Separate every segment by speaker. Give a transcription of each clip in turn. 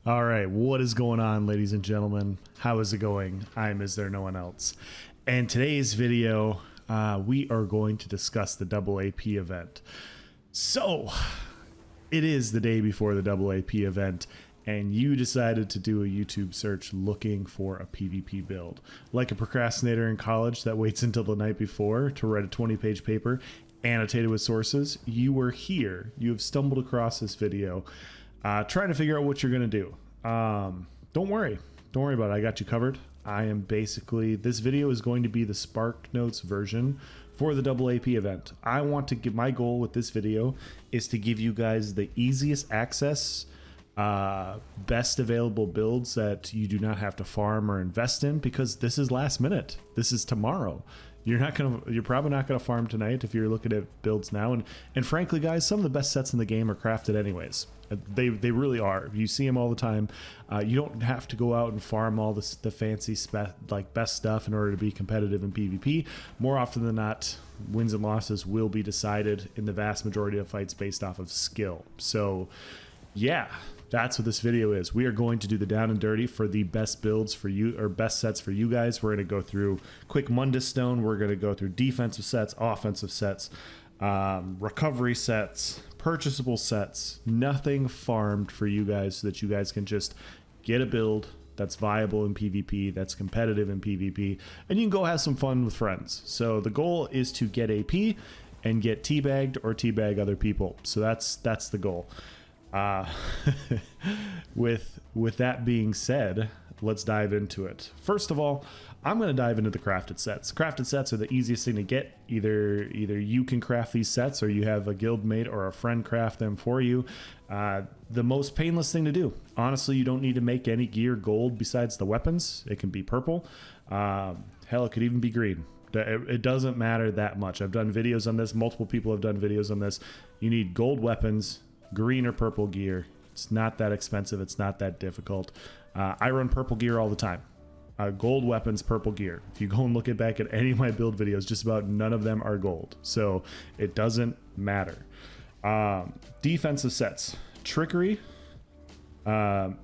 Speaker 1: All right, what is going on, ladies and gentlemen? How is it going? I'm Is There No One Else? And today's video, we are going to discuss the double AP event. So, it is the day before the double AP event, and you decided to do a YouTube search looking for a PvP build. Like a procrastinator in college that waits until the night before to write a 20-page paper, annotated with sources, you were here. You have stumbled across this video. Trying to figure out what you're going to do. Don't worry about it. I got you covered. I am basically, this video is going to be the Spark Notes version for the double AP event. I want to give, my goal with this video is to give you guys the easiest access, best available builds that you do not have to farm or invest in, because this is last minute. This is tomorrow. You're probably not gonna farm tonight if you're looking at builds now. And frankly, guys, some of the best sets in the game are crafted anyways. They really are. You see them all the time. You don't have to go out and farm all the fancy best stuff in order to be competitive in PvP. More often than not, wins and losses will be decided in the vast majority of fights based off of skill. So yeah, that's what this video is. We are going to do the down and dirty for the best builds for you, or best sets for you guys. We're going to go through quick Mundus stone. We're going to go through defensive sets, offensive sets, recovery sets, purchasable sets, nothing farmed for you guys, so that you guys can just get a build that's viable in PvP, that's competitive in PvP, and you can go have some fun with friends. So the goal is to get AP and get teabagged or teabag other people. So that's the goal. With that being said, let's dive into it. First of all, I'm going to dive into the crafted sets. Crafted sets are the easiest thing to get. Either you can craft these sets, or you have a guildmate or a friend craft them for you. The most painless thing to do. Honestly, you don't need to make any gear gold besides the weapons. It can be purple. Hell, it could even be green. It doesn't matter that much. I've done videos on this. Multiple people have done videos on this. You need gold weapons, green or purple gear. It's not that expensive. It's not that difficult. I run purple gear all the time. Gold weapons, purple gear. If you go and look back at any of my build videos, just about none of them are gold. So it doesn't matter. Defensive sets. Trickery. I've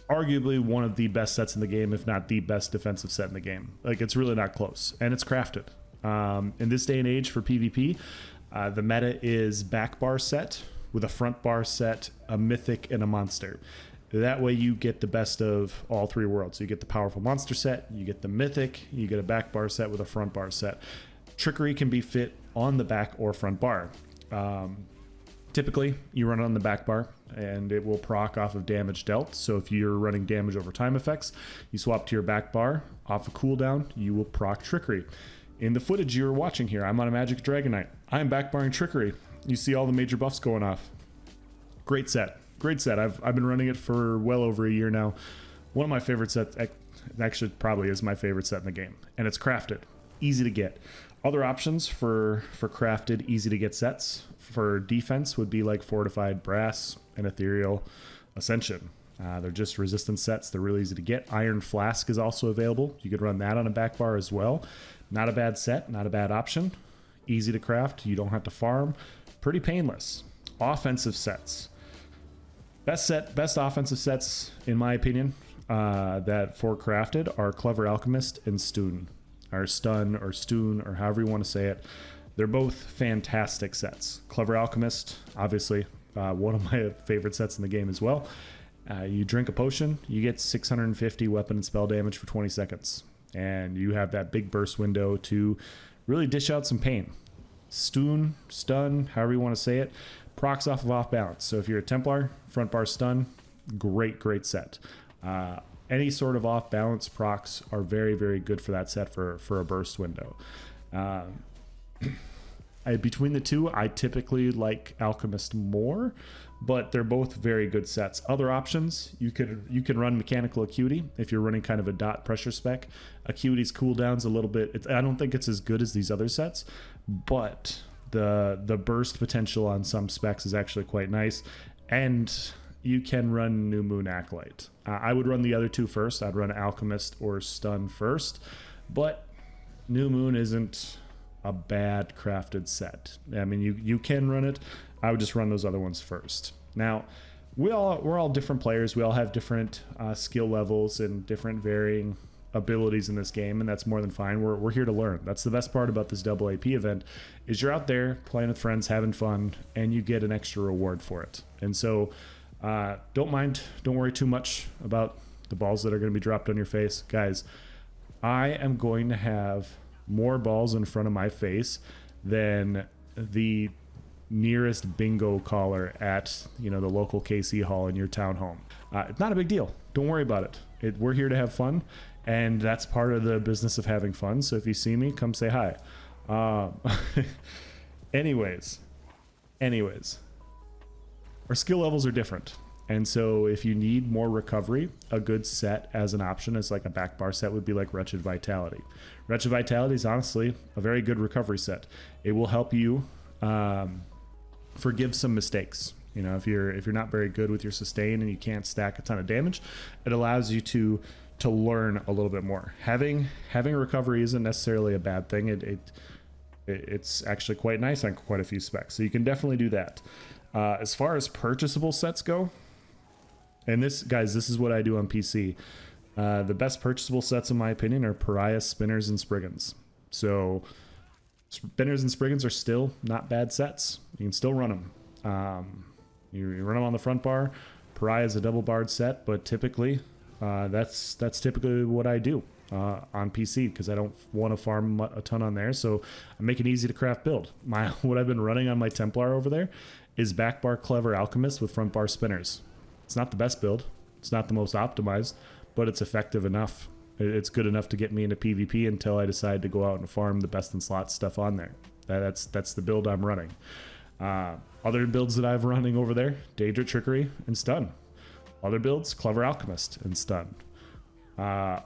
Speaker 1: arguably one of the best sets in the game, if not the best defensive set in the game. Like, it's really not close. And it's crafted. In this day and age for PvP, the meta is back bar set with a front bar set, a mythic, and a monster. That way you get the best of all three worlds. You get the powerful monster set, you get the mythic, you get a back bar set with a front bar set. Trickery can be fit on the back or front bar. Typically, you run it on the back bar, and it will proc off of damage dealt. So if you're running damage over time effects, you swap to your back bar. Off a cooldown, you will proc Trickery. In the footage you're watching here, I'm on a Magic Dragon Knight. I'm backbarring Trickery. You see all the major buffs going off. Great set. Great set. I've been running it for well over a year now. One of my favorite sets, actually probably is my favorite set in the game. And it's crafted. Easy to get. Other options for crafted, easy to get sets for defense would be like Fortified Brass and Aetherial, Ascension. They're just resistance sets. They're really easy to get. Iron Flask is also available. You could run that on a back bar as well. Not a bad set, not a bad option. Easy to craft. You don't have to farm. Pretty painless. Offensive sets. Best offensive sets, in my opinion, that for crafted are Clever Alchemist and stuhn, or stuhn, or however you want to say it. They're both fantastic sets. Clever Alchemist, obviously, one of my favorite sets in the game as well. You drink a potion, you get 650 weapon and spell damage for 20 seconds. And you have that big burst window to really dish out some pain. Stun, however you want to say it, procs off of off balance. So if you're a Templar, front bar stun, great set. Any sort of off balance procs are very, very good for that set for a burst window. Between the two, I typically like Alchemist more, but they're both very good sets. Other options, you can run mechanical acuity if you're running kind of a dot pressure spec. Acuity's cooldown's a little bit, I don't think it's as good as these other sets, but the burst potential on some specs is actually quite nice. And you can run New Moon Acolyte. I would run the other two first. I'd run Alchemist or Stun first, but New Moon isn't a bad crafted set. I mean, you can run it. I would just run those other ones first. Now, we're all different players. We all have different skill levels and different varying abilities in this game, and that's more than fine. We're here to learn. That's the best part about this double AP event, is you're out there playing with friends, having fun, and you get an extra reward for it. And so don't worry too much about the balls that are going to be dropped on your face. Guys, I am going to have more balls in front of my face than the nearest bingo caller at, you know, the local KC hall in your town home. It's not a big deal. Don't worry about it. We're here to have fun, and that's part of the business of having fun. So if you see me, come say hi. Anyways, our skill levels are different. And so if you need more recovery, a good set as an option is like a back bar set would be like Wretched Vitality. Wretched Vitality is honestly a very good recovery set. It will help you forgive some mistakes. You know, if you're not very good with your sustain and you can't stack a ton of damage, it allows you to learn a little bit more. Having recovery isn't necessarily a bad thing. It's actually quite nice on quite a few specs. So you can definitely do that. As far as purchasable sets go, and this, guys, this is what I do on PC. The best purchasable sets, in my opinion, are Pariah, Spinners, and Spriggans. So Spinners and Spriggans are still not bad sets. You can still run them. You run them on the front bar. Pariah is a double barred set, but typically that's typically what I do on PC, because I don't want to farm a ton on there. So I make it easy to craft build. What I've been running on my Templar over there is back bar Clever Alchemist with front bar Spinners. It's not the best build. It's not the most optimized, but it's effective enough. It's good enough to get me into PvP until I decide to go out and farm the best in slot stuff on there. That's the build I'm running. Other builds that I've running over there, Daedra, Trickery, and Stuhn. Other builds, Clever Alchemist and Stuhn.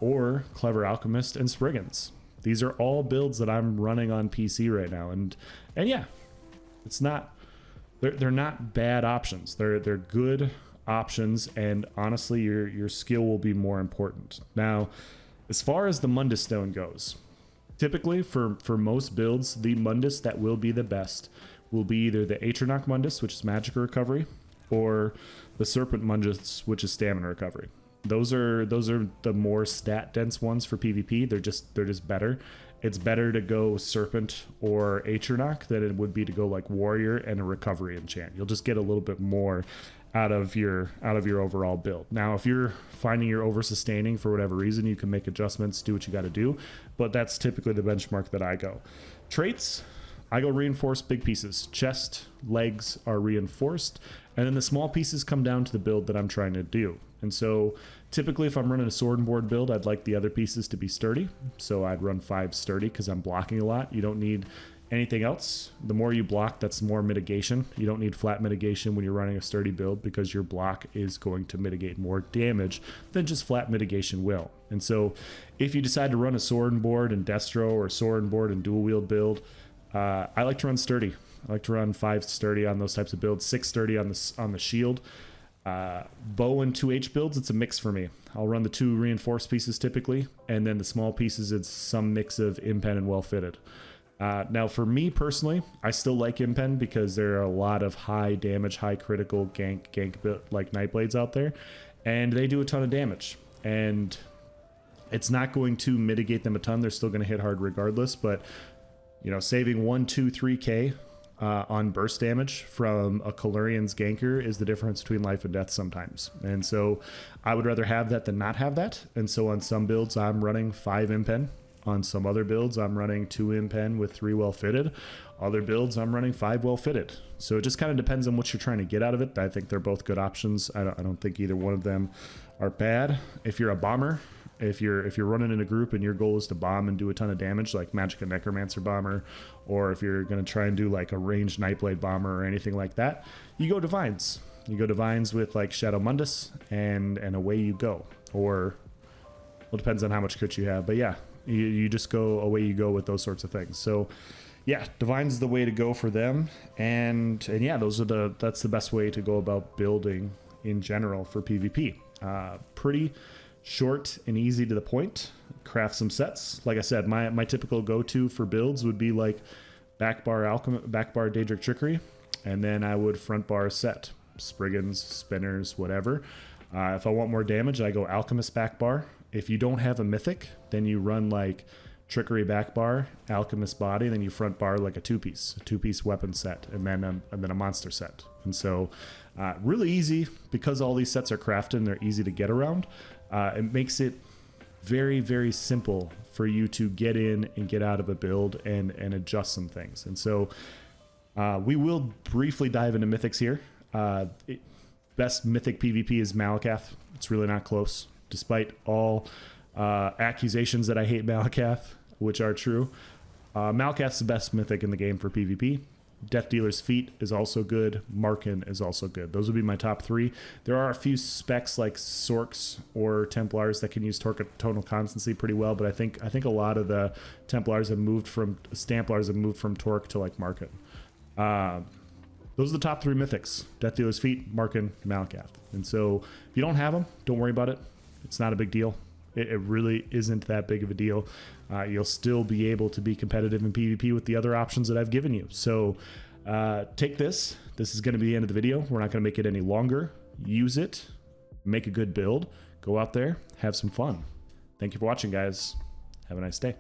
Speaker 1: Or Clever Alchemist and Spriggans. These are all builds that I'm running on PC right now. And yeah, it's not, they're not bad options. They're good options, and honestly your skill will be more important. Now, as far as the Mundus stone goes, typically for most builds, the Mundus that will be the best will be either the Atronach Mundus, which is magic recovery, or the Serpent Mundus, which is stamina recovery. Those are the more stat dense ones for PvP. They're just better. It's better to go Serpent or Atronach than it would be to go like Warrior and a recovery enchant. You'll just get a little bit more out of your overall build. Now, if you're finding you're over sustaining for whatever reason, you can make adjustments, do what you got to do, but that's typically the benchmark that I go. Traits, I go reinforced big pieces. Chest, legs are reinforced, and then the small pieces come down to the build that I'm trying to do. And so typically if I'm running a sword and board build, I'd like the other pieces to be sturdy. So I'd run 5 sturdy because I'm blocking a lot. You don't need anything else. The more you block, that's more mitigation. You don't need flat mitigation when you're running a sturdy build, because your block is going to mitigate more damage than just flat mitigation will. And so if you decide to run a sword and board and destro, or sword and board and dual wield build, I like to run sturdy. I like to run 5 sturdy on those types of builds, 6 sturdy on the shield. Bow and 2H builds, it's a mix for me. I'll run the 2 reinforced pieces typically, and then the small pieces, it's some mix of impen and well fitted. Now for me personally, I still like impen because there are a lot of high damage, high critical gank like Nightblades out there, and they do a ton of damage, and it's not going to mitigate them a ton. They're still going to hit hard regardless, but you know, saving 1, 2, 3k on burst damage from a Kalurian's ganker is the difference between life and death sometimes. And so I would rather have that than not have that. And so on some builds I'm running 5 impen. On some other builds I'm running 2 impen with 3 well fitted. Other builds I'm running 5 well fitted. So it just kind of depends on what you're trying to get out of it. I think they're both good options. I don't think either one of them are bad. If you're a bomber, if you're running in a group and your goal is to bomb and do a ton of damage, like Magic and Necromancer bomber, or if you're going to try and do like a ranged Nightblade bomber or anything like that, you go Divines. You go Divines with like Shadow Mundus, and away you go. Or, well, it depends on how much crit you have, but yeah, you just go away you go with those sorts of things. So yeah, Divines is the way to go for them, and yeah, that's the best way to go about building in general for PvP. Pretty short and easy to the point. Craft some sets. Like I said, my typical go-to for builds would be like back bar Daedric Trickery, and then I would front bar set. spriggans, spinners, whatever. If I want more damage, I go alchemist back bar. If you don't have a mythic, then you run like trickery back bar, alchemist body, then you front bar like a two-piece weapon set, and then a monster set. And so really easy, because all these sets are crafted and they're easy to get around. It makes it very, very simple for you to get in and get out of a build and adjust some things. And so we will briefly dive into mythics here. Best mythic PvP is Malakath. It's really not close, despite all accusations that I hate Malakath, which are true. Malakath's the best mythic in the game for PvP. Death Dealer's Feet is also good. Markin is also good. Those would be my top 3. There are a few specs like Sorks or Templars that can use tonal constancy pretty well, but I think a lot of the Templars have moved from Stamplars have moved from Torque to like Markin. Those are the top 3 mythics: Death Dealer's Feet, Markin, Malakath. And so if you don't have them, don't worry about it. It's not a big deal. It really isn't that big of a deal. You'll still be able to be competitive in PvP with the other options that I've given you. So take this. This is going to be the end of the video. We're not going to make it any longer. Use it. Make a good build. Go out there. Have some fun. Thank you for watching, guys. Have a nice day.